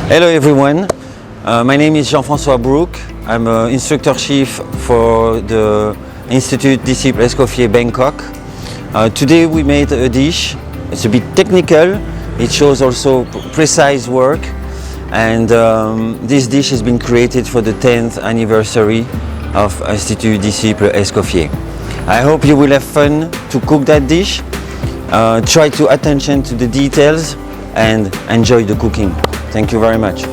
Hello everyone, my name is Jean-Francois Brouck. I'm an instructor chief for the Institut Disciples Escoffier Bangkok. Today we made a dish. It's a bit technical, it shows also precise work, and this dish has been created for the 10th anniversary of Institut Disciples Escoffier. I hope you will have fun to cook that dish. Try to attention to the details and enjoy the cooking. Thank you very much.